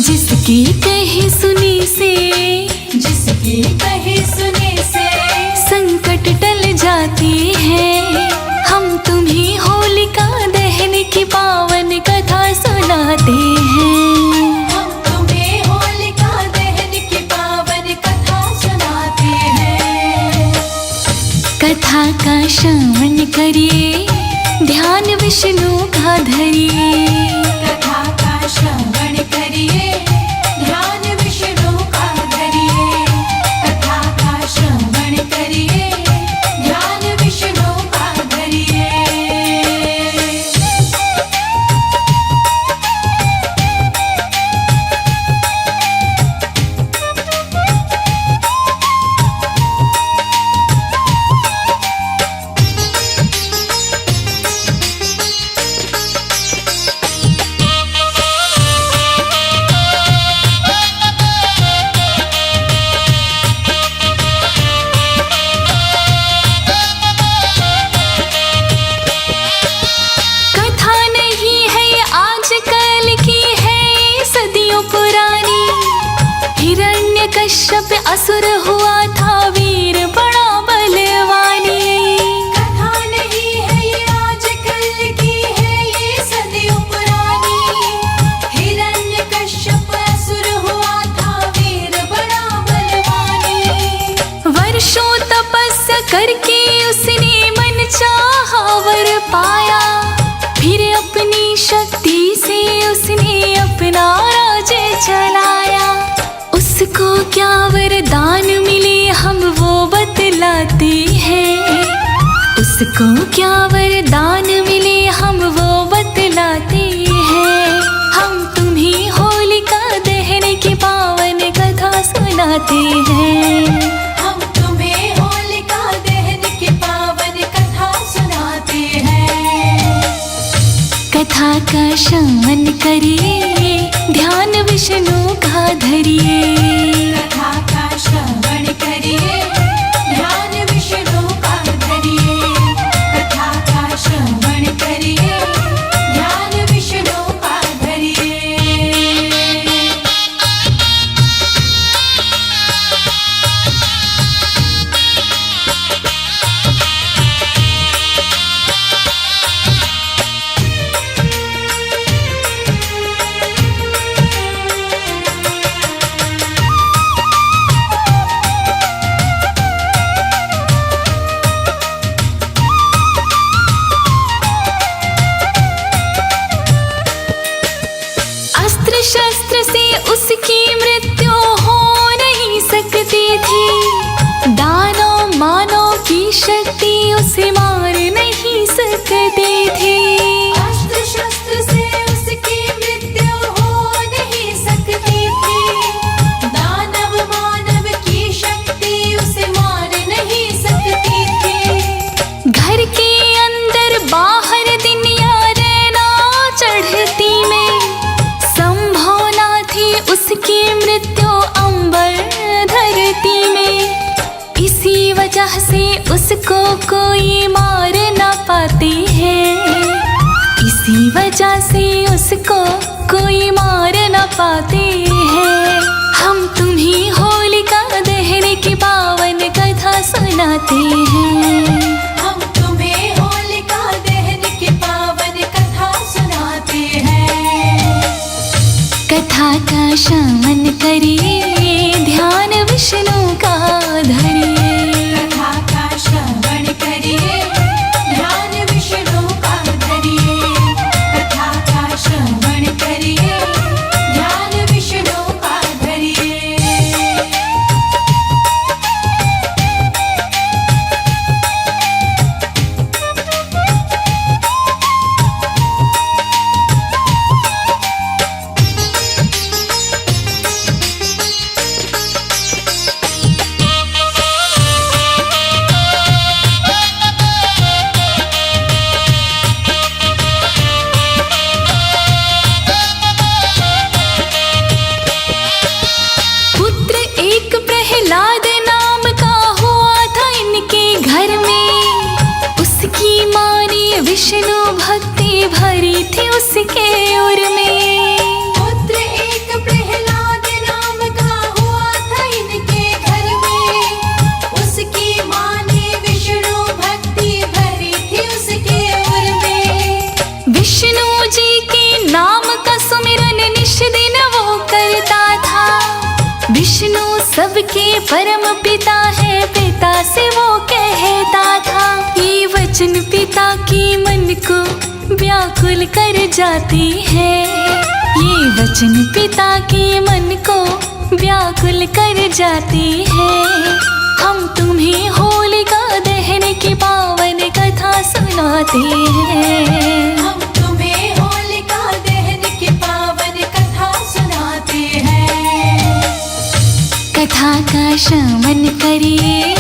जिसकी कहे सुनी से, जिसकी कहे सुने से संकट टल जाती है। हम तुम्हें होलिका दहन की पावन कथा सुनाते हैं। हम तुम्हें होलिका दहन की पावन कथा सुनाते हैं। कथा का श्रवण करिए, ध्यान विष्णु का धरिए। कथा का श्रवण करिए, ध्यान विष्णु का धरिए। कथा का श्रवण करिए, ध्यान विष्णु का धरिए। कथा नहीं है ये आजकल की है, ये सदियों पुरानी। हिरण्यकश्यप असुर हुआ था वीर बड़ा बलवानी। कथा नहीं है ये आजकल की है, ये सदियों पुरानी। हिरण्यकश्यप असुर हुआ था वीर बड़ा बलवानी। वर्षों तपस्या करके उसने मन चाहा वर पाया। फिर अपनी शक्ति से उसने अपना राज्य चलाया। उसको क्या वरदान मिले हम वो बतलाते हैं। उसको क्या वरदान मिले हम वो बतलाते हैं। हम तुम्हें होलिका दहन की पावन कथा सुनाते हैं। हम तुम्हें होलिका दहन की पावन कथा सुनाते हैं। कथा का श्रवण करिए, ध्यान विष्णु का धरिए। कथा का श्रवण करिए, ध्यान विष्णु का धरिए। कथा का श्रवण करिए, ध्यान विष्णु का धरिए। अस्त्र शस्त्र से उसकी मृत्यु हो नहीं सकती थी। दानों मानों की शक्ति उसे मार नहीं सकती थी। अस्त्र शस्त्र से उसकी मृत्यु हो नहीं सकती थी। दानव मानव की शक्ति उसे मार नहीं सकती थी। घर के अंदर बाहर दिन या रहना चढ़ती में संभव ना थी उसकी मृत्यु अंबर धरती में। इसी वजह से उसको कोई मार ना पाते हैं। इसी वजह से उसको कोई मार ना पाते हैं। हम तुम्हें होलिका दहन की पावन कथा सुनाते हैं। हम तुम्हें होलिका दहन की पावन कथा सुनाते हैं। कथा का श्रवण करिए, ध्यान विष्णु का धरिए। कथा का श्रवण करिए, ध्यान विष्णु का धरिए। कथा का श्रवण करिए, ध्यान विष्णु का धरिए। विष्णु भक्ति भरी थी उसके उर में। पुत्र एक प्रहलाद विष्णु सबके परम पिता है, पिता से वो कहता था। ये वचन पिता की मन को व्याकुल कर जाती है, ये वचन पिता के मन को व्याकुल कर जाती है। हम तुम्हें होलिका दहन की पावन कथा सुनाते हैं, हम तुम्हें होलिका दहन की पावन कथा सुनाते हैं। कथा का श्रवण करिए,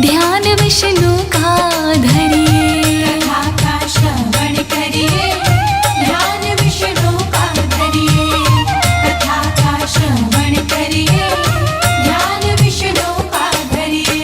ध्यान विष्णु का धरिए। कथा का श्रवण करिए, ध्यान विष्णु का धरिए। कथा का श्रवण करिए, ध्यान विष्णु का धरिए।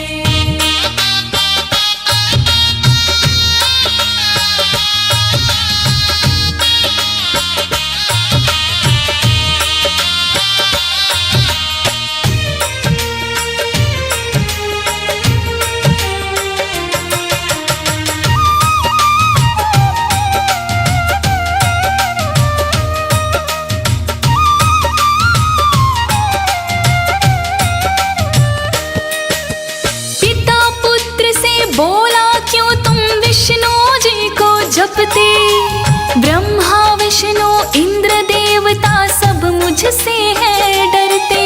पिता पुत्र से बोला, क्यों तुम विष्णु जी को जपते? ब्रह्मा विष्णु इंद्र देवता सब मुझसे है डरते।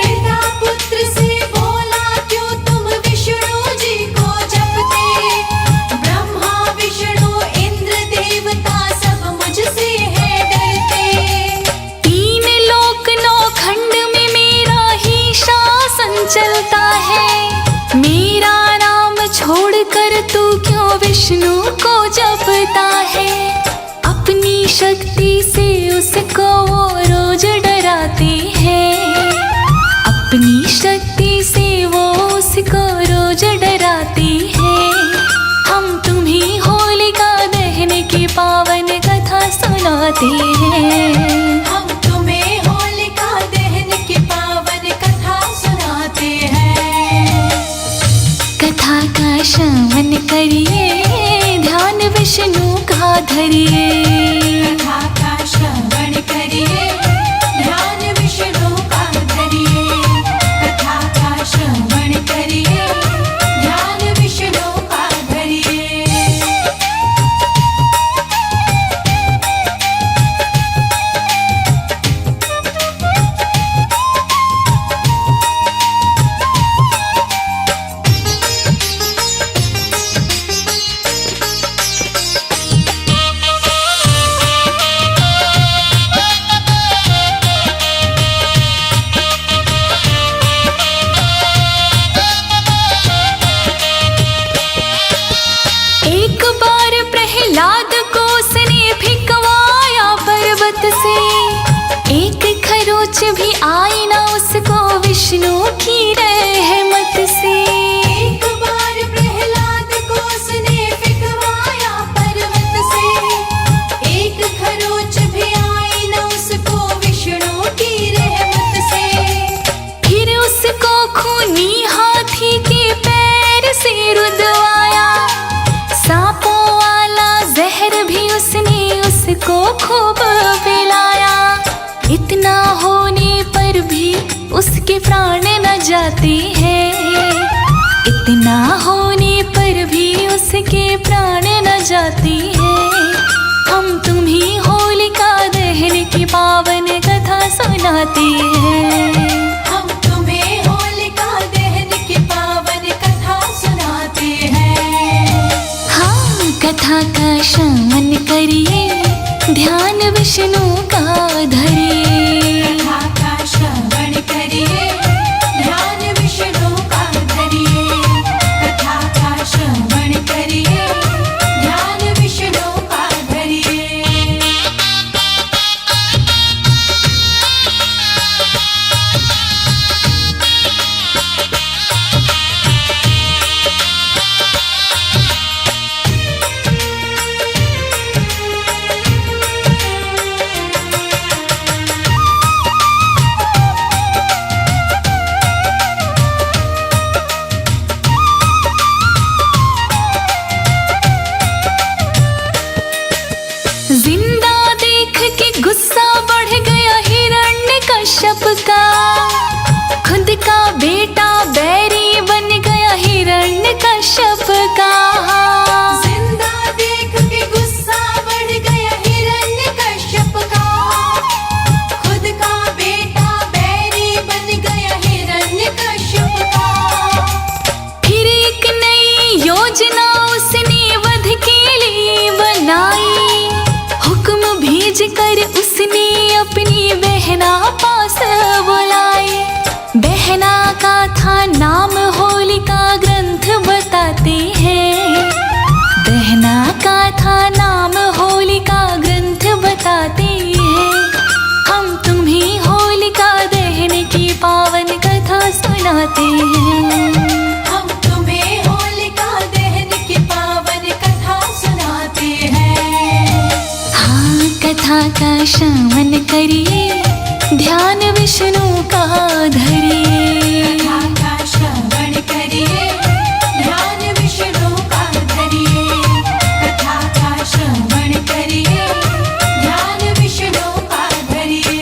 पिता पुत्र से बोला, क्यों तुम विष्णु जी को जपते? ब्रह्मा विष्णु इंद्र देवता सब मुझसे है डरते। तीन लोक नौ खंड में मेरा ही शासन चलता है, मेरा नाम छोड़कर तू क्यों विष्णु को जपता है? अपनी शक्ति से उसको वो रोज डराती है, अपनी शक्ति से वो उसको रोज डराती है। हम तुम्हें होलिका दहन की पावन कथा सुनाते हैं, हम तुम्हें होलिका दहन की पावन कथा सुनाते हैं। कथा का श्रवण करिए, ध्यान विष्णु का धरिए। कथा का श्रवण करिए, ध्यान विष्णु का धरिए। कथा का श्रवण करिए, ध्यान विष्णु का धरिए। एक बार प्रहलाद को उसने फिकवाया पर्वत से, एक खरोच भी आई ना उसको विष्णु की रहमत से। एक बार प्रहलाद को उसने फिकवाया पर्वत से, एक खरोच भी आई न उसको विष्णु की रहमत से। फिर उसको खूनी हाथी के पैर से रुदवाया, सांपों वाला जहर भी उसने उसको खूब पिलाया। इतना होने पर भी उसके प्राण न जाते हैं, इतना होने पर भी उसके प्राण न जाते हैं। हम तुम्हें होलिका दहन की पावन कथा सुनाते हैं, हम तुम्हें होलिका दहन की पावन कथा सुनाते हैं। हाँ, कथा का श्रवण करिए, ध्यान विष्णु का धरिए। कथा का श्रवण करिए, ध्यान विष्णु का धरिए। कथा का श्रवण करिए, ध्यान विष्णु का धरिए। गुस्सा बढ़ गया हिरण्यकश्यप का, खुद सुनाते हैं। हम तुम्हें होलिका दहन की पावन कथा सुनाते हैं। हाँ, कथा का श्रवण करिए, ध्यान विष्णु का धरिए। कथा का श्रवण करिए, ध्यान विष्णु का धरिए। कथा का श्रवण करिए, ध्यान विष्णु का धरिए।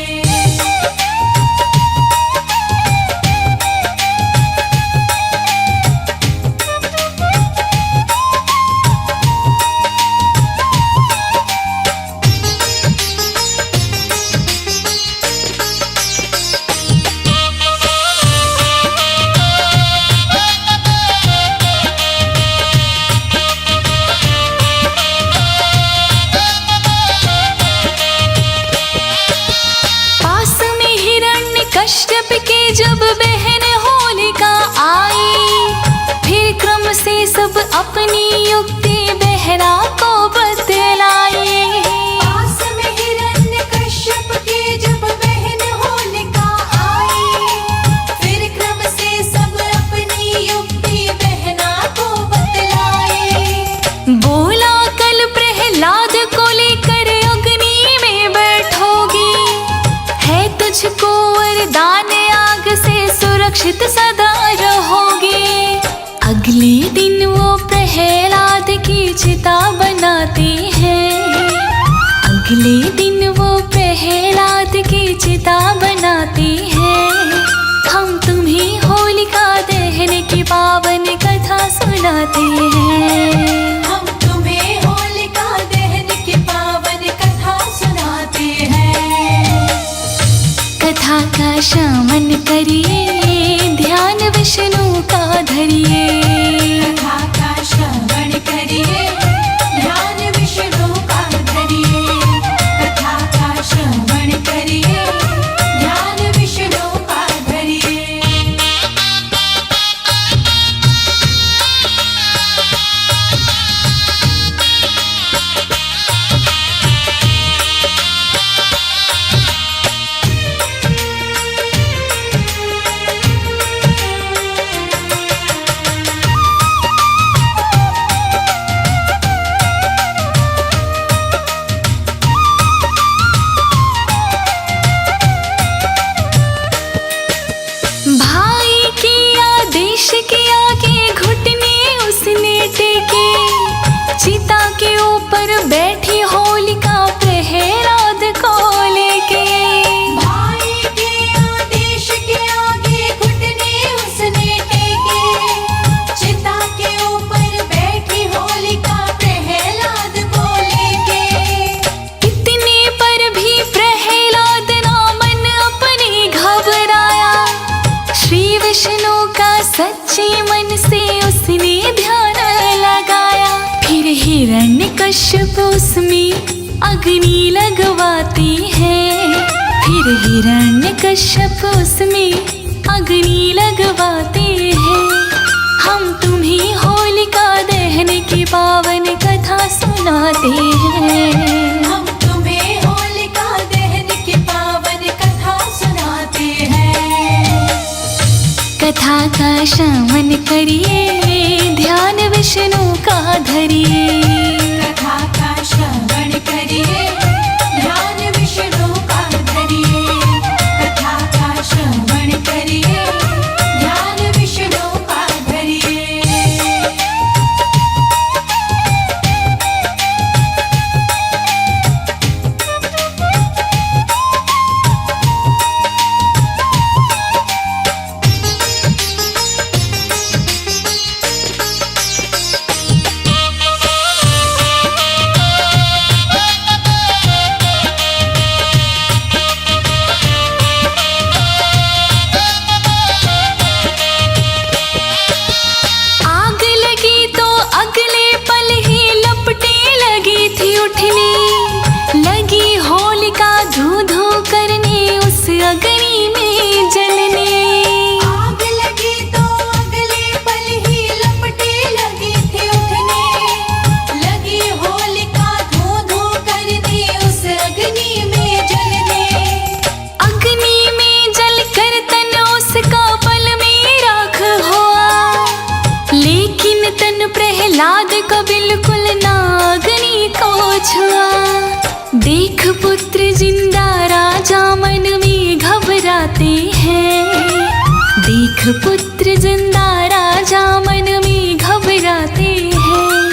पास में हिरण्यकश्यप के जब बहन होलिका आई, फिर क्रम से सब अपनी युक्ति बहरा को बतलाई। पास में हिरण्यकश्यप के जब बहन होलिका आई, फिर क्रम से सब अपनी युक्ति बहना को बतलाई। बोला कल प्रहलाद को लेकर अग्नि में बैठोगी, है तुझको वरदान आग से सुरक्षित सदा रहोगे। अगले दिन वो प्रहलाद की चिता बनाते हैं। अगले दिन वो प्रहलाद की चिता बनाते हैं। हम तुम्हें होलिका दहन की पावन कथा सुनाते हैं। हम तुम्हें होलिका दहन की पावन कथा सुनाते हैं। कथा का श्रवण करिए, ध्यान विष्णु का धरिए। कथा का श्रवण करिए, ध्यान विष्णु का धरिए। कथा का श्रवण करिए, ध्यान विष्णु का धरिए। भाई के आदेश के आगे घुटने उसने टेके, चिता के ऊपर बैठी होलिका प्रहलाद को लेके। भाई के आदेश के आगे घुटने उसने टेके, चिता के ऊपर बैठी होलिका प्रहलाद को लेके। इतने पर भी प्रहलाद ना मन अपने घबराया, श्री विष्णु का सच्चे मन से उसने ध्यान लगाया। फिर हिरण्यकश्यप उसमें अग्नि लगवाते हैं। फिर हिरण्यकश्यप उसमें अग्नि लगवाते हैं। हम तुम्हें होलिका दहन की पावन कथा सुनाते हैं। हम तुम्हें होलिका दहन की पावन कथा सुनाते हैं। कथा का श्रवण करिए, ध्यान विष्णु का धरिए। कथा का श्रवण करिए, ध्यान विष्णु का धरिए। कथा का श्रवण करिए, ध्यान विष्णु का धरिए। प्रहलाद को बिल्कुल नागनी को छुआ। देख पुत्र जिंदा राजा मन में घबराते हैं। देख पुत्र जिंदा राजा मन में घबराते हैं।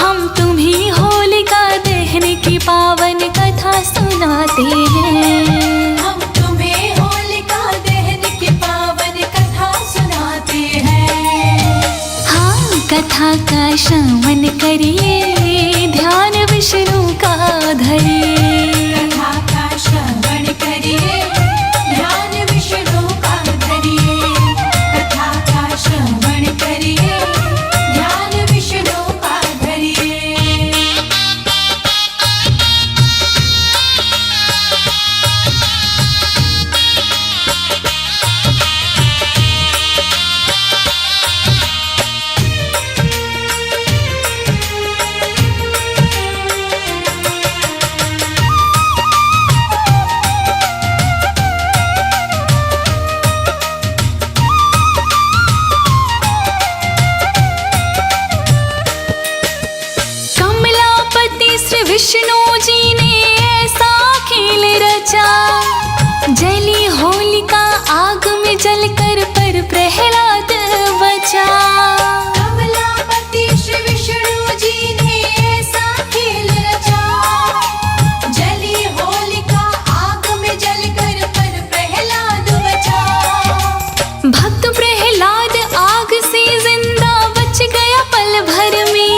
हम तुम्हें होलिका दहन की पावन कथा सुनाते हैं। हम तुम्हें होलिका दहन की पावन कथा सुनाते हैं। हाँ, कथा का श्रवण करिए, ध्यान विष्णु का धरिए। कथा का श्रवण करिए, ध्यान विष्णु का धरिए। कथा का श्रवण करिए, ध्यान विष्णु का धरिए। कमलापति श्री विष्णु जी ने ऐसा खेल रचा। जली होलिका आग में जलकर पर प्रहलाद बचा। कमलापति श्री विष्णु जी ने ऐसा खेल रचा। जली होलिका आग में जलकर पर प्रहलाद बचा। भक्त प्रहलाद आग से जिंदा बच गया पल भर में।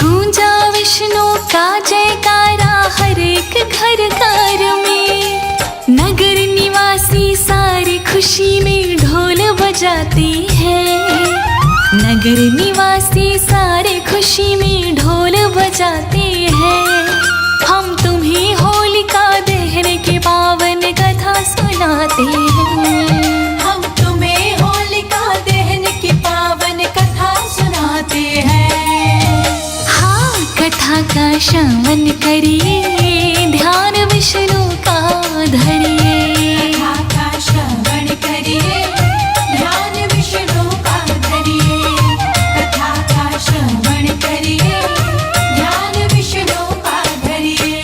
गूंजा विष्णु का जयकारा हर एक घर घर में। नगर निवासी सारी खुशी में ढोल बजाते हैं। नगर निवासी सारे खुशी में ढोल बजाते हैं। हम तुम्हें होलिका दहन की पावन कथा सुनाते हैं। हम तुम्हें होलिका दहन की पावन कथा सुनाते हैं। हाँ, कथा का श्रवण करिए, ध्यान विष्णु का धरिए। कथा का श्रवण करिए, ध्यान विष्णु का धरिए। कथा का श्रवण करिए, ध्यान विष्णु का धरिए।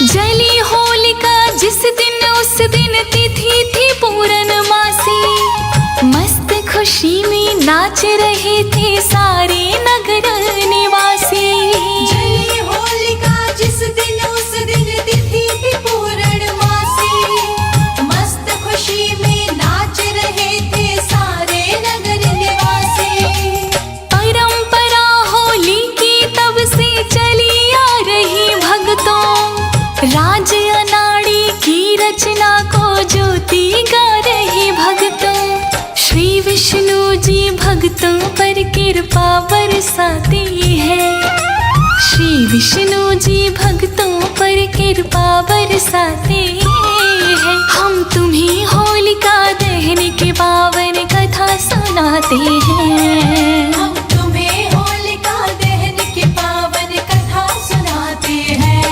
जली होलिका जिस दिन उस दिन तिथि थी पूर्णमासी। मस्त खुशी में नाच रहे थे सारे नगर निवासी। जली होलिका जिस दिन उस दिन तिथि थी पूर्णमासी। मस्त खुशी में नाच रहे थे सारे नगर निवासी। परंपरा होली की तब से चली आ रही भक्तों। राज अनाड़ी की रचना को ज्योति गा रही भक्तों। श्री विष्णु जी भक्तों पर कृपा बरसाती है। श्री विष्णु जी भक्तों पर कृपा बरसाते हैं। हम तुम्हें होलिका दहन की पावन कथा सुनाते हैं। हम तुम्हें होलिका दहन की पावन कथा सुनाते हैं।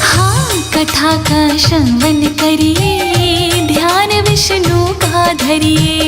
हाँ, कथा का श्रवण करिए, ध्यान विष्णु का धरिए।